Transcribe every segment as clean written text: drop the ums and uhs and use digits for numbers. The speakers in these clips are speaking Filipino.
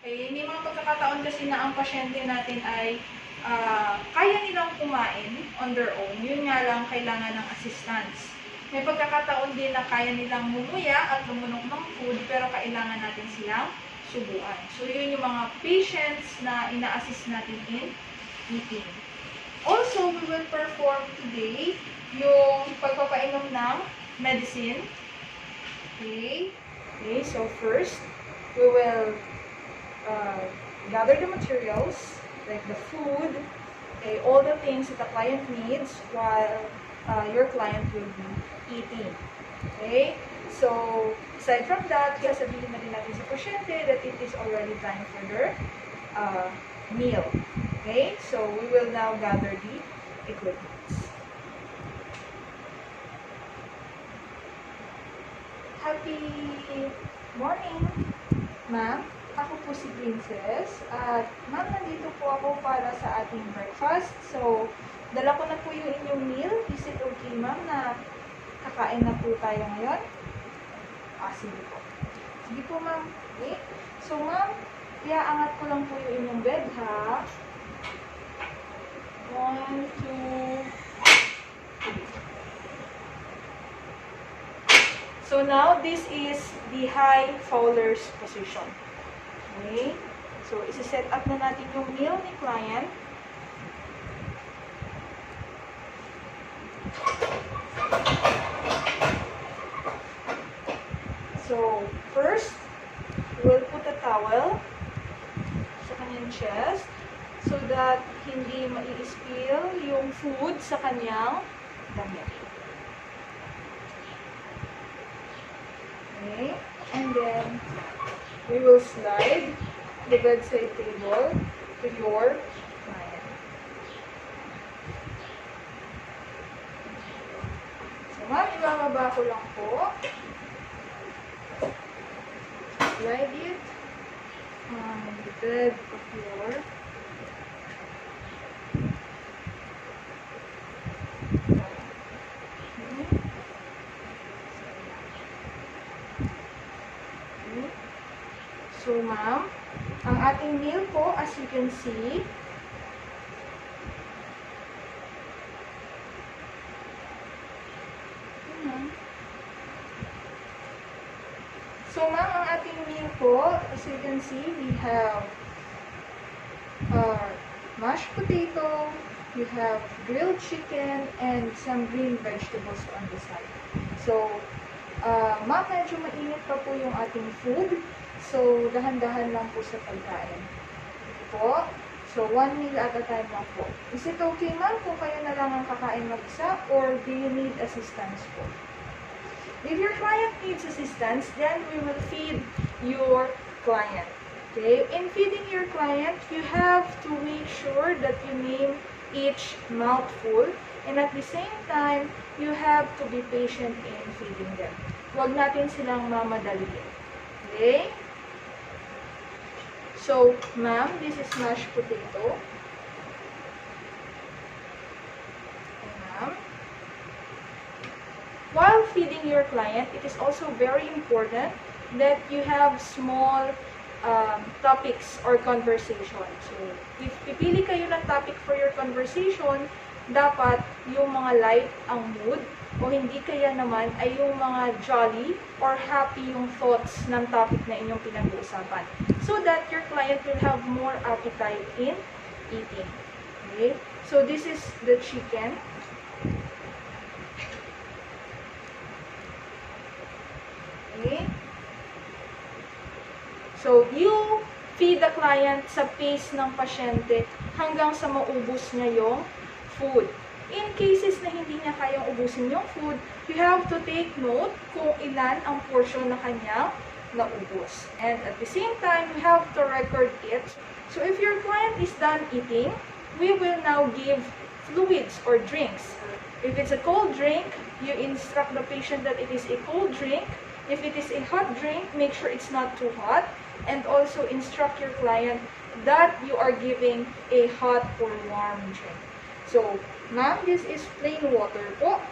Okay, may mga pagkakataon kasi na ang pasyente natin ay kaya nilang kumain on their own. Yun nga lang, kailangan ng assistance. May pagkakataon din na kaya nilang mumuya at lumunok ng food, pero kailangan natin silang subuan. So, yun yung mga patients na ina-assist natin in eating. Also, we will perform today yung pagpapainom ng medicine. Okay, so first, we will gather the materials, like the food, okay, all the things that the client needs while your client will be eating. Okay? So, aside from that, sasabihin na din natin sa pasyente that it is already time for their meal. Okay? So, we will now gather the equipments. Happy morning, ma'am. Ako po si Princess. At ma'am, nandito po ako para sa ating breakfast. So, dala ko na po yung inyong meal. Is it okay, ma'am, na kakain na po tayo ngayon? Sige po. Sige po, ma'am. Okay. So, ma'am, iaangat ko lang po yung inyong bed, ha? 1, 2, 3. So, now, this is the high Fowler's position. Okay? So, isi-set up na natin yung meal ni client. So, first, we'll put a towel sa kanyang chest so that hindi mai-spill yung food sa kanyang damit. Okay? And then, we will slide the bedside table to your client. So, ma'am, ibababa ko lang po. Slide it on the bed of your client. So, ma'am, ang ating meal po, as you can see, we have mashed potato, you have grilled chicken, and some green vegetables on the side. So, ma'am, medyo mainit pa po yung ating food. So, dahan-dahan lang po sa pagkain. Po. So, 1 meal at a time lang po. Is it okay, ma'am, kung kayo na lang ang kakain mag-isa, or do you need assistance po? If your client needs assistance, then we will feed your client. Okay? In feeding your client, you have to make sure that you name each mouthful, and at the same time, you have to be patient in feeding them. Huwag natin silang mamadaliin. Okay? So, ma'am, this is mashed potato. Ma'am, while feeding your client, it is also very important that you have small topics or conversation. So, if pipili kayo ng topic for your conversation, dapat yung mga light ang mood, o hindi kaya naman ay yung mga jolly or happy yung thoughts ng topic na inyong pinag-uusapan, so that your client will have more appetite in eating. Okay? So, this is the chicken. Okay? So, you feed the client sa pace ng pasyente hanggang sa maubos niya yung food. In cases na hindi niya kayang ubusin yung food, you have to take note kung ilan ang portion na kanyang naubos. And at the same time, you have to record it. So if your client is done eating, we will now give fluids or drinks. If it's a cold drink, you instruct the patient that it is a cold drink. If it is a hot drink, make sure it's not too hot. And also instruct your client that you are giving a hot or warm drink. So, ma'am, this is plain water po.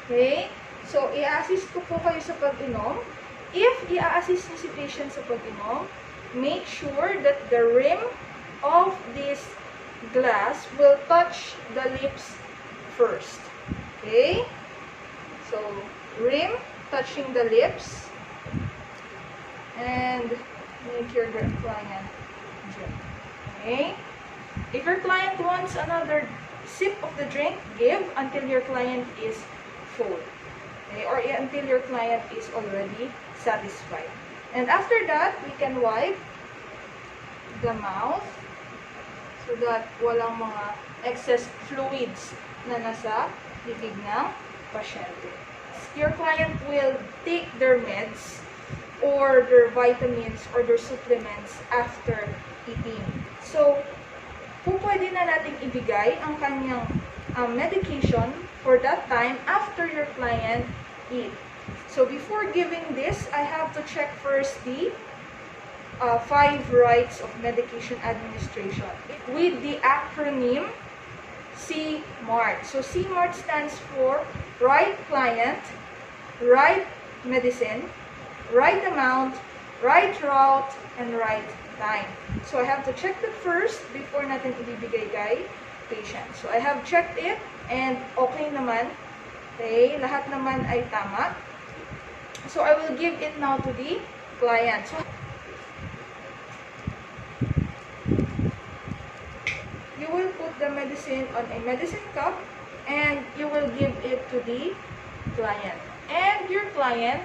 Okay? So, i-assist ko po kayo sa pag-inom. If i-assist niyo si patient sa pag-inom, make sure that the rim of this glass will touch the lips first. Okay? So, rim touching the lips, and make your client drink. Okay? If your client wants another sip of the drink, give until your client is full. Okay? Or until your client is already satisfied. And after that, we can wipe the mouth so that walang mga excess fluids na nasa bibig ng pasyente. Your client will take their meds or their vitamins or their supplements after eating. So, kung pwede na natin ibigay ang kanyang medication for that time after your client eat. So, before giving this, I have to check first the 5 rights of medication administration with the acronym CMART. So, CMART stands for right client, right medicine, right amount, right route, and right time. So, I have to check that first before natin ibibigay kay patient. So, I have checked it and okay naman. Okay, lahat naman ay tama. So, I will give it now to the client. So, you will put the medicine on a medicine cup and you will give it to the client. And your client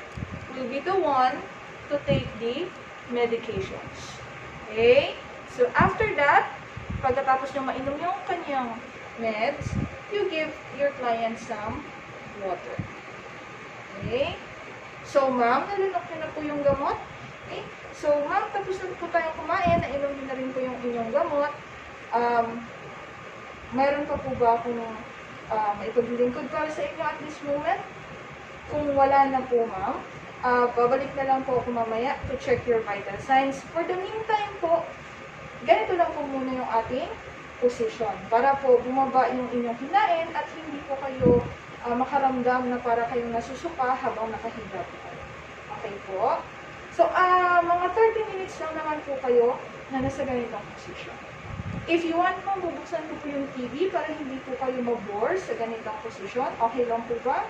will be the one to take the medications. Okay? So, after that, pagkatapos nyo mainom yung kanyang meds, you give your client some water. Okay? So, ma'am, nalunok nyo na po yung gamot. Okay? So, ma'am, tapos na po tayong kumain, nainom nyo na rin po yung inyong gamot. Mayroon pa po ba akong maipaglilingkod para sa inyo at this moment? Kung wala na po, ma'am, babalik na lang po ako mamaya to check your vital signs. For the meantime po, ganito lang po muna yung ating position para po bumaba yung inyong hinain at hindi po kayo makaramdam na para kayong nasusuka habang nakahiga po kayo. Okay po? So, mga 30 minutes lang naman po kayo na nasa ganitong position. If you want mo, bubuksan ko po yung TV para hindi po kayo mabore sa ganitong position. Okay lang po ba?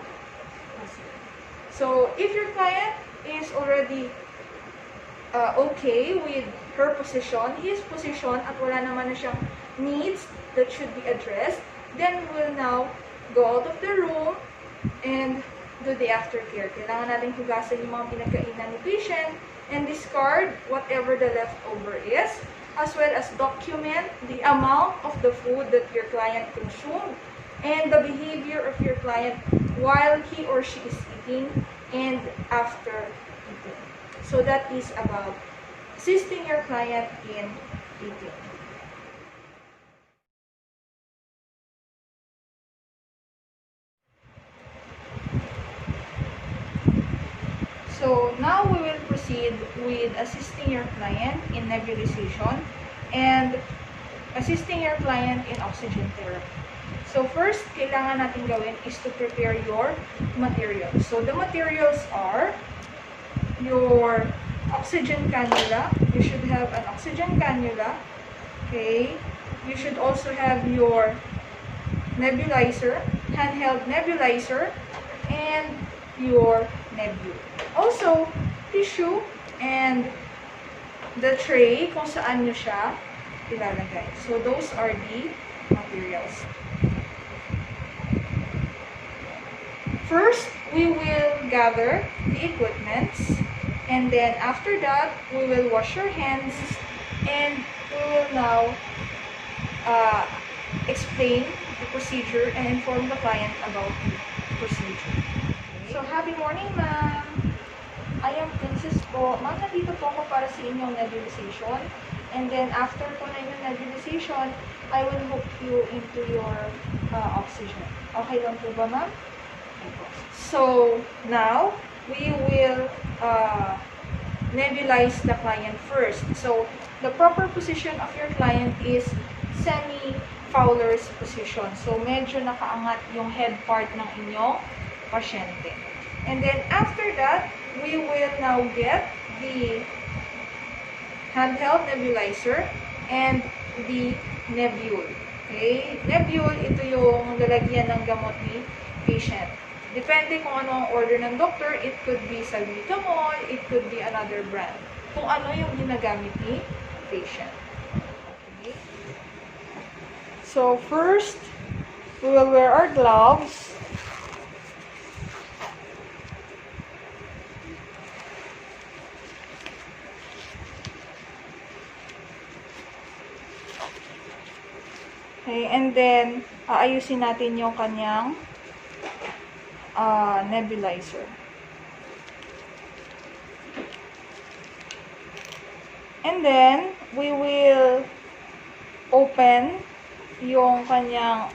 So, if your client is already okay with her position, his position, at wala naman na siyang needs that should be addressed, then we'll now go out of the room and do the aftercare. Kailangan natin hugasan yung mga pinagkainan ni patient and discard whatever the leftover is, as well as document the amount of the food that your client consumed and the behavior of your client while he or she is eating and after eating. So that is about assisting your client in eating. So now we will proceed with assisting your client in nebulization and assisting your client in oxygen therapy. So first, kailangan natin gawin is to prepare your materials. So the materials are your oxygen cannula. You should have an oxygen cannula. Okay. You should also have your nebulizer, handheld nebulizer, and your nebule. Also, tissue and the tray kung saan nyo siya ilalagay. So, those are the materials. First, we will gather the equipments, and then after that, we will wash your hands, and we will now explain the procedure and inform the client about the procedure. Okay. So, happy morning, ma'am. I am Princess po. Ma'am, nandito po ako para sa inyong nebulization. And then, after po na inyong nebulization, I will hook you into your oxygen. Okay lang po ba, ma'am? Okay po. So, now, we will nebulize the client first. So, the proper position of your client is semi-Fowler's position. So, medyo nakaangat yung head part ng inyong pasyente. And then, after that, we will now get the handheld nebulizer and the nebule. Okay? Nebule, ito yung lalagyan ng gamot ni patient. Depende kung ano ang order ng doctor, it could be salbutamol, it could be another brand. Kung ano yung ginagamit ni patient. Okay? So, first, we will wear our gloves. Okay, and then, aayusin natin yung kanyang nebulizer. And then, we will open yung kanyang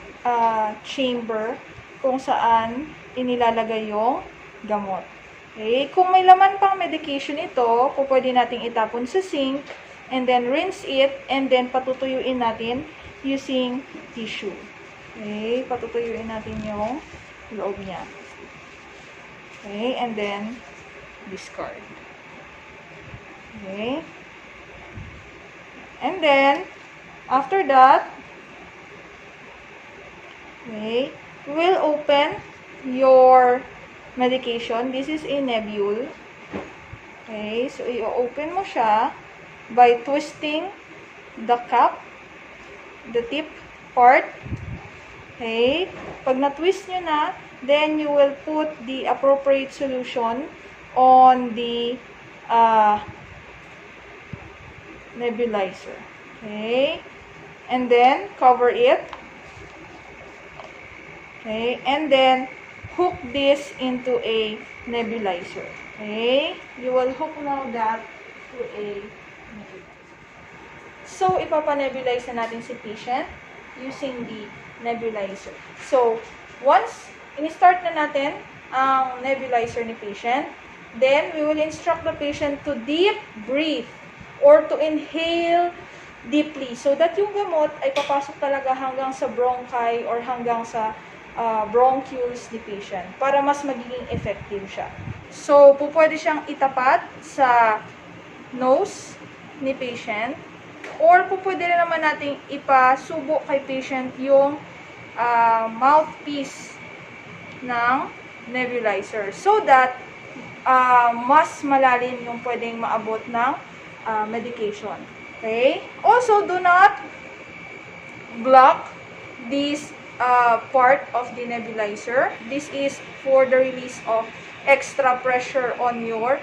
chamber kung saan inilalagay yung gamot. Okay, kung may laman pang medication ito, pwede nating itapon sa sink, and then rinse it, and then patutuyuin natin using tissue. Okay, patutuyuin natin yung loob niya. Okay, and then discard. Okay. And then, after that, okay, we'll open your medication. This is a nebule. Okay, so i-open mo siya by twisting the cap, the tip part. Okay, pag na-twist nyo na, then you will put the appropriate solution on the nebulizer. Okay, and then cover it. Okay, and then hook this into a nebulizer. Okay, you will hook now that to a nebulizer. So, ipapanebulize na natin si patient using the nebulizer. So, once in-start na natin ang nebulizer ni patient, then we will instruct the patient to deep breathe or to inhale deeply so that yung gamot ay papasok talaga hanggang sa bronchi or hanggang sa bronchioles ni patient para mas magiging effective siya. So, pwede siyang itapat sa nose ni patient or pwede rin naman nating ipasubo kay patient yung mouthpiece ng nebulizer so that mas malalim yung pwedeng maabot ng medication. Okay? Also, do not block this part of the nebulizer. This is for the release of extra pressure on your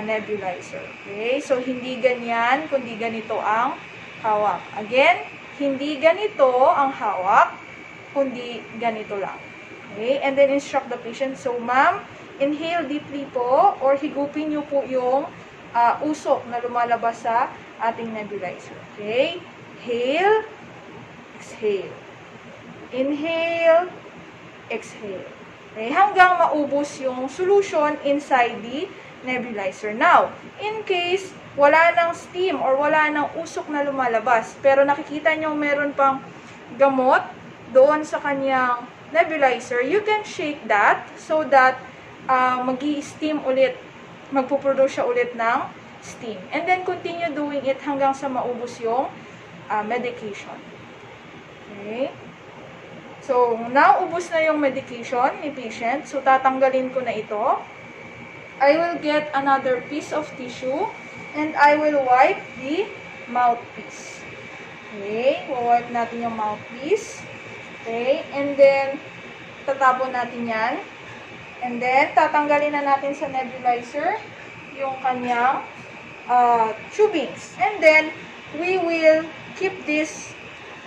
nebulizer. Okay? So, hindi ganyan, kundi ganito ang hawak. Again, hindi ganito ang hawak, kundi ganito lang. Okay? And then, instruct the patient. So, ma'am, inhale deeply po or higupin nyo po yung usok na lumalabas sa ating nebulizer. Okay? Inhale, exhale. Inhale, exhale. Okay? Hanggang maubos yung solution inside the nebulizer. Now, in case wala ng steam or wala ng usok na lumalabas, pero nakikita nyo meron pang gamot doon sa kanyang nebulizer, you can shake that so that mag-i-steam ulit, magpuproduce siya ulit ng steam. And then, continue doing it hanggang sa maubos yung medication. Okay? So, now, ubos na yung medication ni patient. So, tatanggalin ko na ito. I will get another piece of tissue and I will wipe the mouthpiece. Okay? Wipe natin yung mouthpiece. Okay? And then, tatapon natin yan. And then, tatanggalin na natin sa nebulizer yung kanyang tubings. And then, we will keep this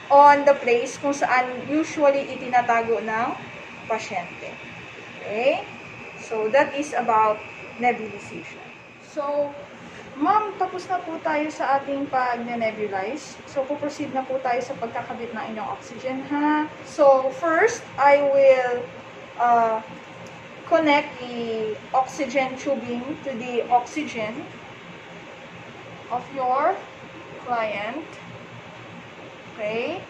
on the place kung saan usually itinatago ng pasyente. Okay? So, that is about nebulization. So, ma'am, tapos na po tayo sa ating pag-nebulize. So, puproceed na po tayo sa pagkakabit ng inyong oxygen, ha? So, first, I will connect the oxygen tubing to the oxygen of your client. Okay?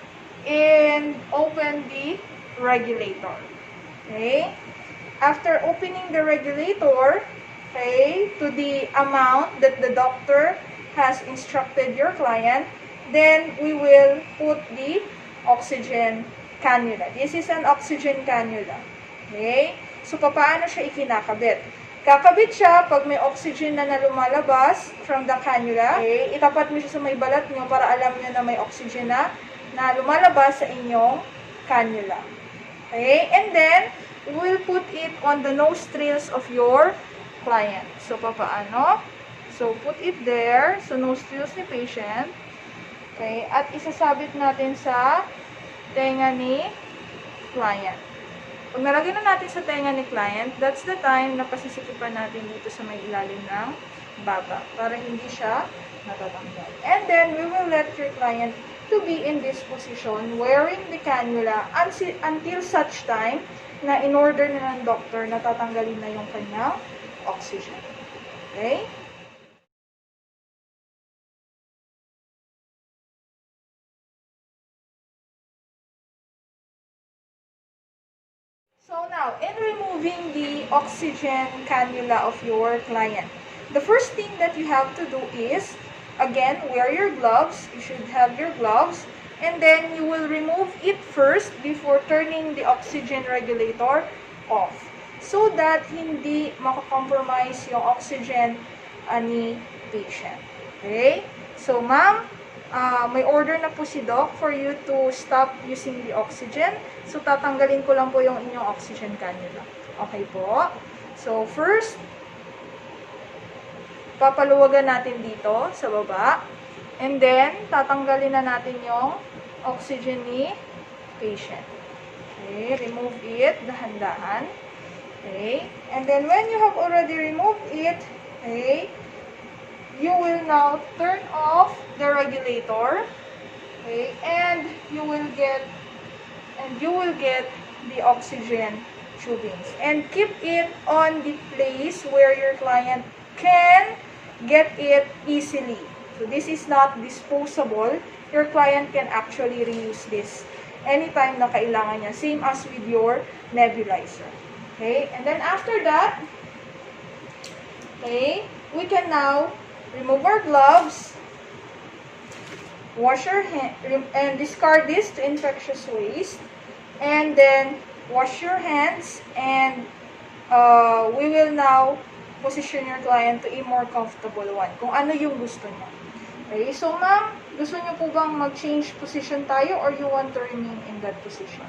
And open the regulator. Okay? After opening the regulator, okay, to the amount that the doctor has instructed your client, then we will put the oxygen cannula. This is an oxygen cannula. Okay? So, paano siya ikinakabit? Kakabit siya pag may oxygen na lumalabas from the cannula. Okay? Itapat mo siya sa may balat nyo para alam nyo na may oxygen na lumalabas sa inyong cannula. Okay? And then, we'll put it on the nostrils of your client. So, paano? So, put it there. So, nostrils ni patient. Okay? At isasabit natin sa tenga ni client. Pag nalagay na natin sa tenga ni client, that's the time na pasisikipan natin dito sa may ilalim ng baba para hindi siya natatanggal. And then, we will let your client to be in this position wearing the cannula until such time na in-order na ng doctor na tatanggalin na yung kanyang oxygen. Okay? So now, in removing the oxygen cannula of your client, the first thing that you have to do is, again, wear your gloves. You should have your gloves. And then, you will remove it first before turning the oxygen regulator off. So that hindi makakompromise yung oxygen ni patient. Okay? So, ma'am, may order na po si Doc for you to stop using the oxygen. So, tatanggalin ko lang po yung inyong oxygen cannula. Okay po? So, first, papaluwagan natin dito sa baba. And then, tatanggalin na natin yung oxygen ni patient. Okay, remove it, dahan-dahan. Okay, and then when you have already removed it, okay, you will now turn off the regulator. Okay, and you will get the oxygen tubings. And keep it on the place where your client can get it easily. So, this is not disposable. Your client can actually reuse this anytime na kailangan niya. Same as with your nebulizer. Okay? And then, after that, okay, we can now remove our gloves, wash your hand, and discard this to infectious waste. And then, wash your hands, and we will now position your client to a more comfortable one. Kung ano yung gusto niya. Okay, so ma'am, gusto niyo po bang mag-change position tayo or you want to remain in that position?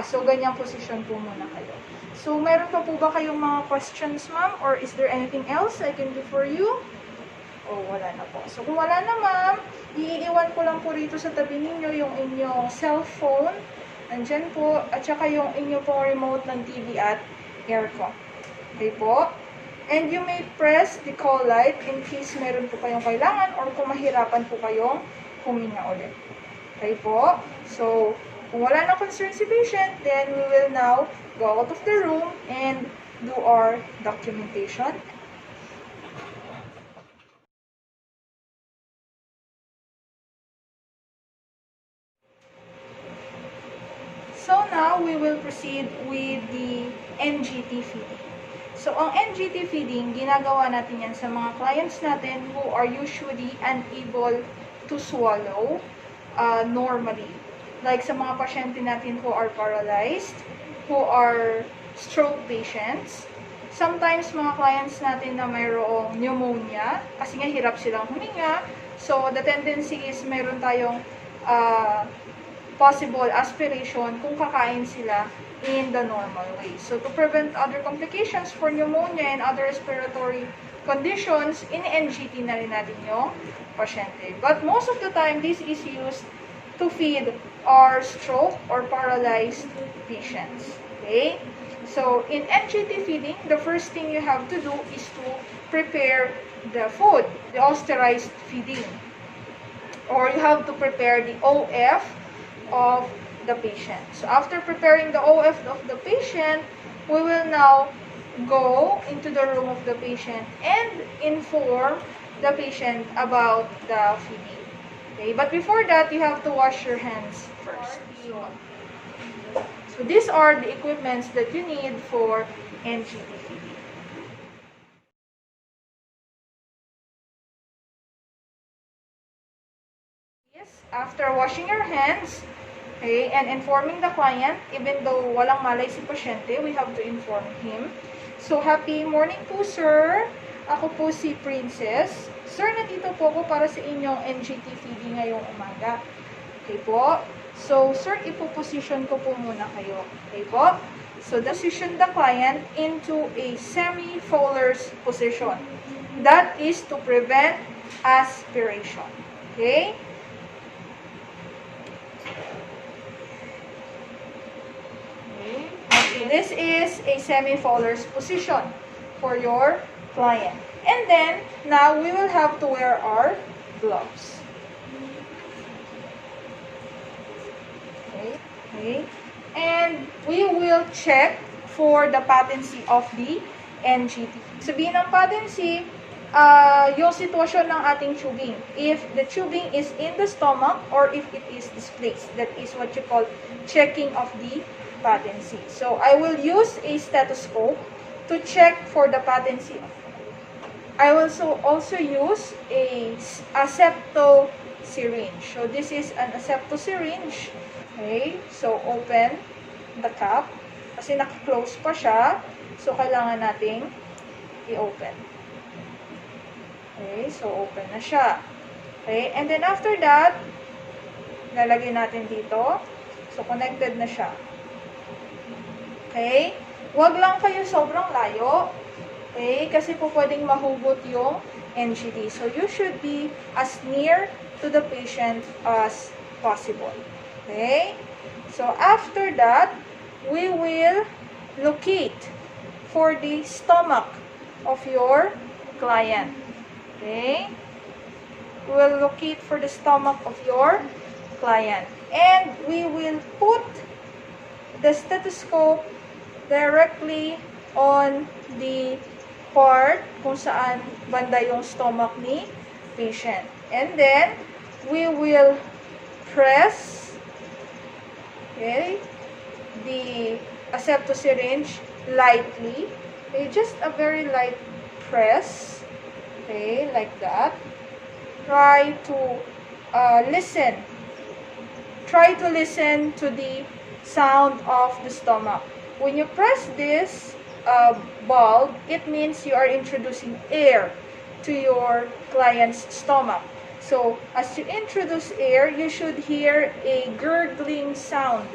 So ganyang position po muna kayo. So, meron pa po ba kayong mga questions, ma'am? Or is there anything else I can do for you? O, wala na po. So, kung wala na, ma'am, iiwan ko lang po rito sa tabi ninyo yung inyong cellphone. Nandyan po. At saka yung inyong pong remote ng TV at aircon. Okay po? And you may press the call light in case meron po kayong kailangan or kung mahirapan po kayong huminga ulit. Okay po? So, kung wala na concern si patient, then we will now go out of the room and do our documentation. So now, we will proceed with the NGT feeding. So, ang NGT feeding, ginagawa natin yan sa mga clients natin who are usually unable to swallow normally. Like sa mga pasyente natin who are paralyzed, who are stroke patients. Sometimes, mga clients natin na mayroong pneumonia, kasi nga hirap silang huminga. So, the tendency is mayroon tayong possible aspiration kung kakain sila in the normal way. So, to prevent other complications for pneumonia and other respiratory conditions, in-NGT na rin natin yung pasyente. But most of the time, this is used to feed our stroke or paralyzed patients. Okay? So, in NGT feeding, the first thing you have to do is to prepare the food, the austerized feeding. Or you have to prepare the OF of the patient. So, after preparing the OF of the patient, we will now go into the room of the patient and inform the patient about the feeding. Okay, but before that, you have to wash your hands first. So these are the equipments that you need for NGT feeding. After washing your hands, okay, and informing the client, even though walang malay si pasyente, we have to inform him. So, happy morning po, sir. Ako po si Princess. Sir, nandito po ako para sa inyong NGT feeding ngayong umaga. Okay po? So, sir, ipoposition ko po muna kayo. Okay po? So, position the client into a semi-Fowler's position. That is to prevent aspiration. Okay? Okay, this is a semi-Fowler's position for your client. And then, now we will have to wear our gloves. Okay. And we will check for the patency of the NGT. Sabihin ng patency, yung sitwasyon ng ating tubing. If the tubing is in the stomach or if it is displaced. That is what you call checking of the patency. So, I will use a stethoscope to check for the patency. I will also use a septo syringe. So, this is an asepto syringe. Okay, so open the cap. Kasi naka-close pa siya. So, kailangan nating i-open. Okay, so open na siya. Okay, and then after that, lalagay natin dito. So, connected na siya. Okay, wag lang kayo sobrang layo. Okay, kasi po pwedeng mahugot yung NGT. So, you should be as near to the patient as possible. Okay? So, after that, we will locate for the stomach of your client. Okay? We will locate for the stomach of your client. And we will put the stethoscope directly on the part kung saan banda yung stomach ni patient. And then, we will press the asepto syringe lightly. Okay, just a very light press. Okay, like that. Try to listen. Try to listen to the sound of the stomach. When you press this bulb, it means you are introducing air to your client's stomach. So, as you introduce air, you should hear a gurgling sound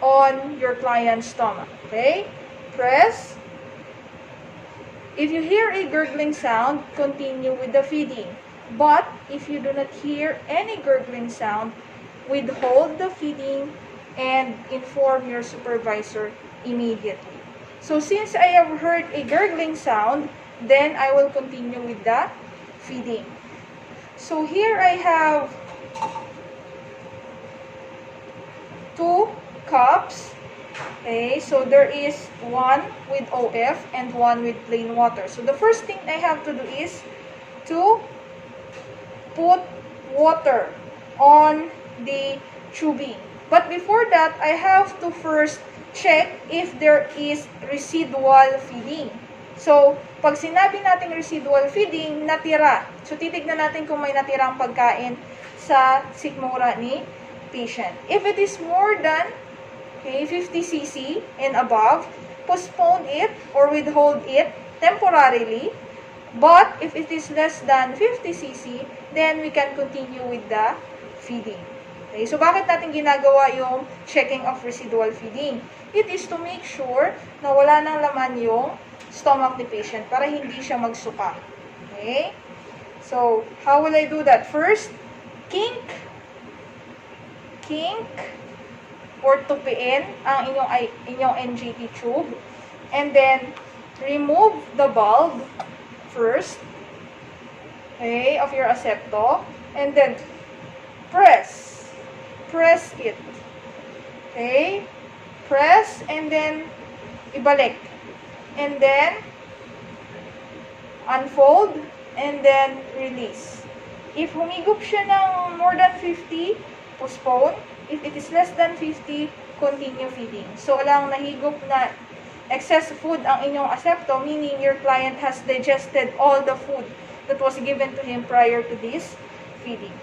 on your client's stomach. Okay? Press. If you hear a gurgling sound, continue with the feeding. But, if you do not hear any gurgling sound, withhold the feeding and inform your supervisor immediately. So, since I have heard a gurgling sound, then I will continue with the feeding. So, here I have 2 cups. Okay, so there is one with OF and one with plain water. So, the first thing I have to do is to put water on the tubing. But before that, I have to first check if there is residual feeding. So, pag sinabi nating residual feeding, natira. So, titignan natin kung may natirang pagkain sa sikmura ni patient. If it is more than 50 cc and above, postpone it or withhold it temporarily. But, if it is less than 50 cc, then we can continue with the feeding. Okay, so bakit natin ginagawa yung checking of residual feeding? It is to make sure na wala nang laman yung stomach ni patient para hindi siya magsuka. Okay? So, how will I do that? First, kink, or tupiin ang inyong NGT tube. And then, remove the bulb first, okay, of your asepto. And then, press it. Okay? Press, and then, ibalik. And then, unfold, and then, release. If humigop siya ng more than 50, postpone. If it is less than 50, continue feeding. So, walang nahigop na excess food ang inyong asepto, meaning your client has digested all the food that was given to him prior to this feeding.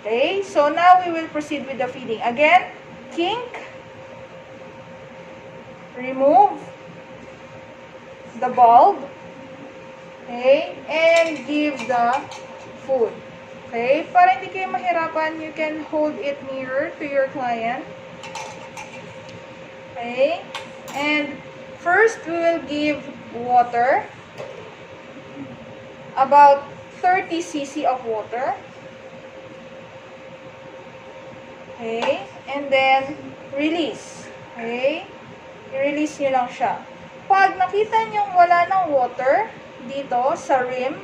Okay, so now we will proceed with the feeding. Again, kink, remove the bulb, okay, and give the food. Okay, para hindi kayo mahirapan, you can hold it nearer to your client. Okay, and first we will give water, about 30 cc of water. Okay, and then release. Okay, i-release nyo lang siya. Pag nakita nyo wala ng water dito sa rim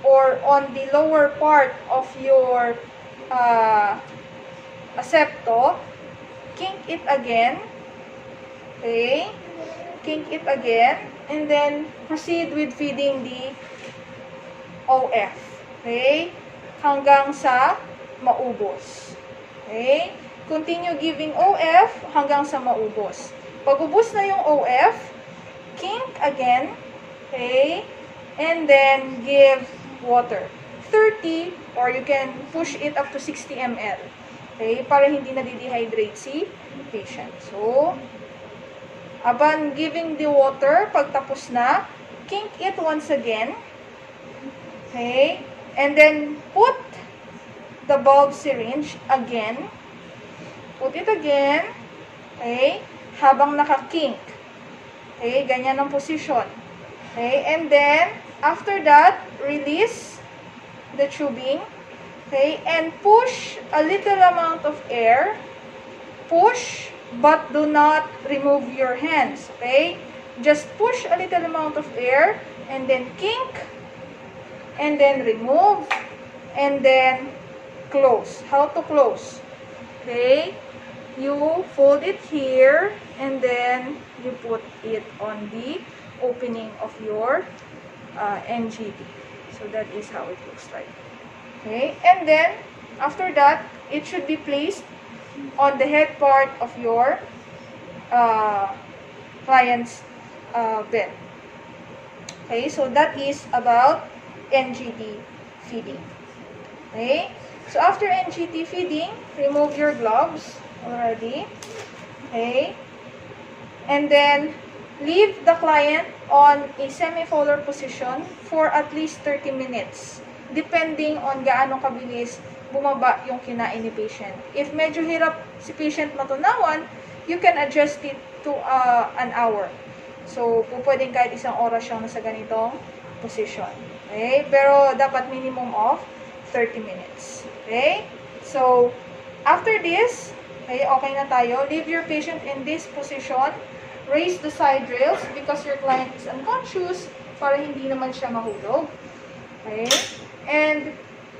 or on the lower part of your septo, kink it again. Okay, kink it again, and then proceed with feeding the OF. Okay, hanggang sa maubos. Okay, continue giving OF hanggang sa maubos. Pag ubos na yung OF, kink again. Okay, and then give water. 30 or you can push it up to 60 ml. Okay, para hindi na dehydrate si patient. So, upon giving the water, pagtapos na, kink it once again. Okay, and then put the bulb syringe again. Put it again. Okay, habang naka-kink. Okay, ganyan ang position. Okay, and then, after that, release the tubing. Okay, and push a little amount of air. Push, but do not remove your hands. Okay, just push a little amount of air, and then kink, and then remove, and then close. How to close? Okay, you fold it here, and then you put it on the opening of your NGT. So that is how it looks like. Okay, and then after that, it should be placed on the head part of your client's bed. Okay, so that is about NGT feeding. Okay, so after NGT feeding, remove your gloves already. Okay, and then leave the client on a semi-polar position for at least 30 minutes, depending on gaano kabilis bumaba yung kinain ni patient. If medyo hirap si patient matunawan, you can adjust it to an hour. So, pwedeng kahit isang oras siyang nasa ganitong position. Okay? Pero, dapat minimum of 30 minutes. Okay? So, after this, okay na tayo. Leave your patient in this position. Raise the side rails because your client is unconscious para hindi naman siya mahulog. Okay? And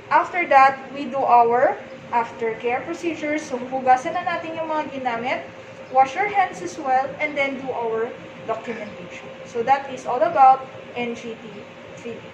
after that, we do our aftercare procedures. So, hugasan na natin yung mga ginamit. Wash your hands as well. And then do our documentation. So, that is all about NGT feeding.